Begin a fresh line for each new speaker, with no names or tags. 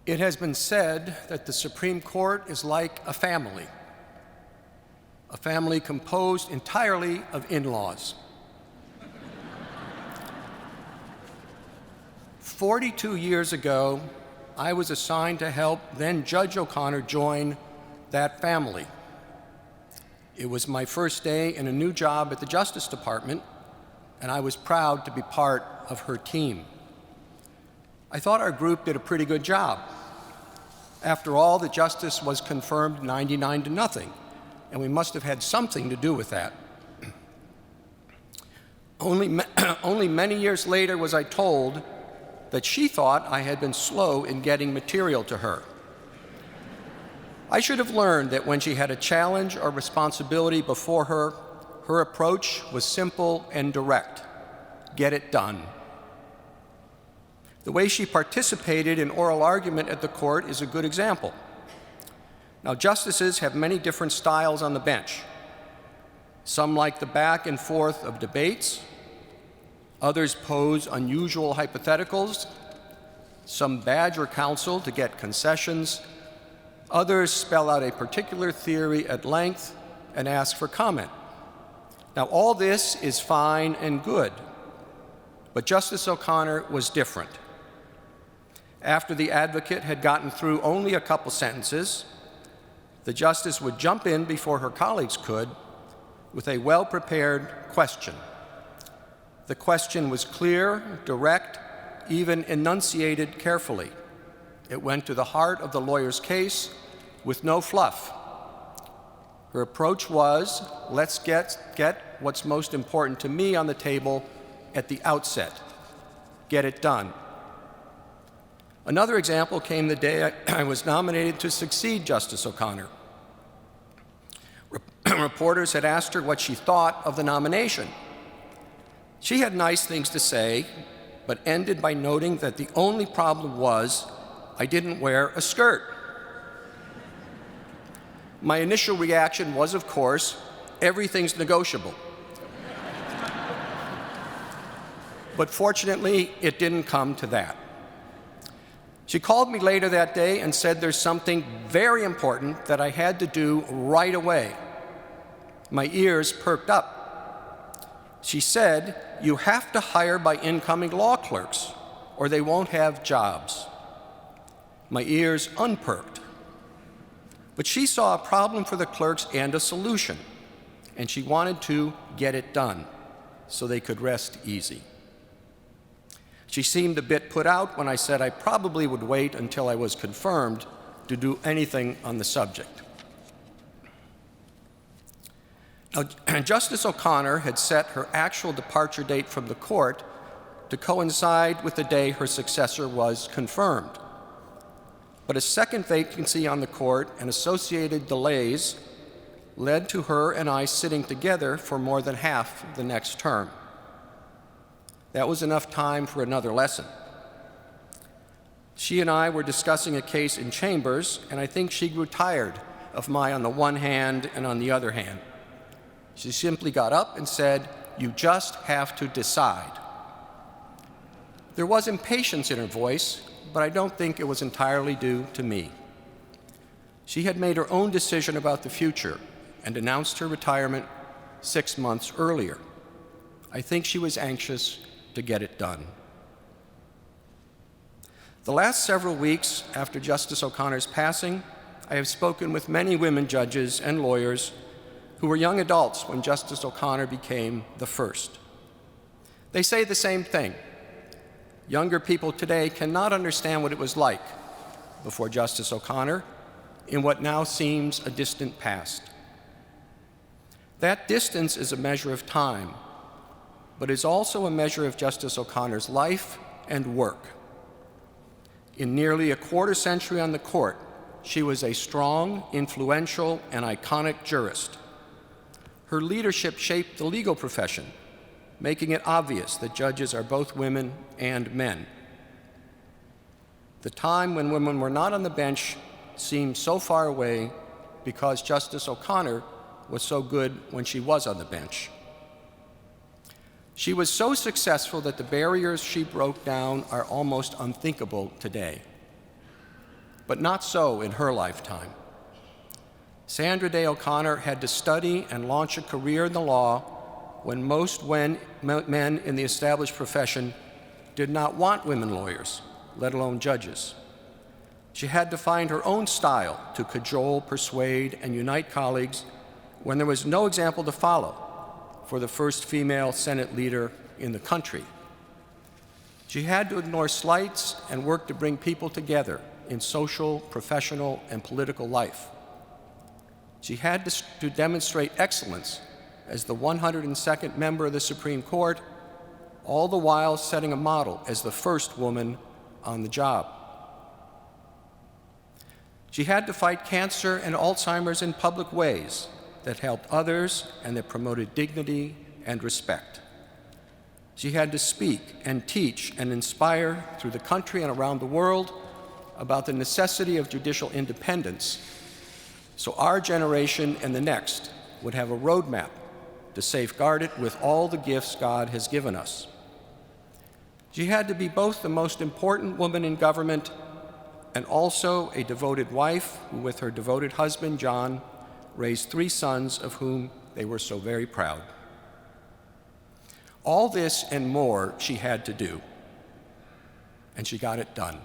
It has been said that the Supreme Court is like a family composed entirely of in-laws. 42 years ago, I was assigned to help then Judge O'Connor join that family. It was my first day in a new job at the Justice Department, and I was proud to be part of her team. I thought our group did a pretty good job. After all, the justice was confirmed 99-0, and we must have had something to do with that. Only many years later was I told that she thought I had been slow in getting material to her. I should have learned that when she had a challenge or responsibility before her, her approach was simple and direct. Get it done. The way she participated in oral argument at the court is a good example. Now, justices have many different styles on the bench. Some like the back and forth of debates. Others pose unusual hypotheticals. Some badger counsel to get concessions. Others spell out a particular theory at length and ask for comment. Now, all this is fine and good, but Justice O'Connor was different. After the advocate had gotten through only a couple sentences, the justice would jump in before her colleagues could with a well-prepared question. The question was clear, direct, even enunciated carefully. It went to the heart of the lawyer's case with no fluff. Her approach was, let's get what's most important to me on the table at the outset. Get it done. Another example came the day I was nominated to succeed Justice O'Connor. Reporters had asked her what she thought of the nomination. She had nice things to say, but ended by noting that the only problem was I didn't wear a skirt. My initial reaction was, of course, everything's negotiable. But fortunately, it didn't come to that. She called me later that day and said there's something very important that I had to do right away. My ears perked up. She said, you have to hire by incoming law clerks, or they won't have jobs. My ears unperked. But she saw a problem for the clerks and a solution, and she wanted to get it done so they could rest easy. She seemed a bit put out when I said I probably would wait until I was confirmed to do anything on the subject. Now, Justice O'Connor had set her actual departure date from the court to coincide with the day her successor was confirmed. But a second vacancy on the court and associated delays led to her and I sitting together for more than half the next term. That was enough time for another lesson. She and I were discussing a case in chambers, and I think she grew tired of my on the one hand and on the other hand. She simply got up and said, you just have to decide. There was impatience in her voice, but I don't think it was entirely due to me. She had made her own decision about the future and announced her retirement 6 months earlier. I think she was anxious to get it done. The last several weeks after Justice O'Connor's passing, I have spoken with many women judges and lawyers who were young adults when Justice O'Connor became the first. They say the same thing. Younger people today cannot understand what it was like before Justice O'Connor in what now seems a distant past. That distance is a measure of time, but is also a measure of Justice O'Connor's life and work. In nearly a quarter century on the court, she was a strong, influential, and iconic jurist. Her leadership shaped the legal profession, making it obvious that judges are both women and men. The time when women were not on the bench seemed so far away because Justice O'Connor was so good when she was on the bench. She was so successful that the barriers she broke down are almost unthinkable today. but not so in her lifetime. Sandra Day O'Connor had to study and launch a career in the law when most men in the established profession did not want women lawyers, let alone judges. She had to find her own style to cajole, persuade, and unite colleagues when there was no example to follow for the first female Senate leader in the country. She had to ignore slights and work to bring people together in social, professional, and political life. She had to demonstrate excellence as the 102nd member of the Supreme Court, all the while setting a model as the first woman on the job. She had to fight cancer and Alzheimer's in public ways that helped others and that promoted dignity and respect. She had to speak and teach and inspire through the country and around the world about the necessity of judicial independence so our generation and the next would have a roadmap to safeguard it with all the gifts God has given us. She had to be both the most important woman in government and also a devoted wife who, with her devoted husband, John, raised 3 sons of whom they were so very proud. All this and more she had to do, and she got it done.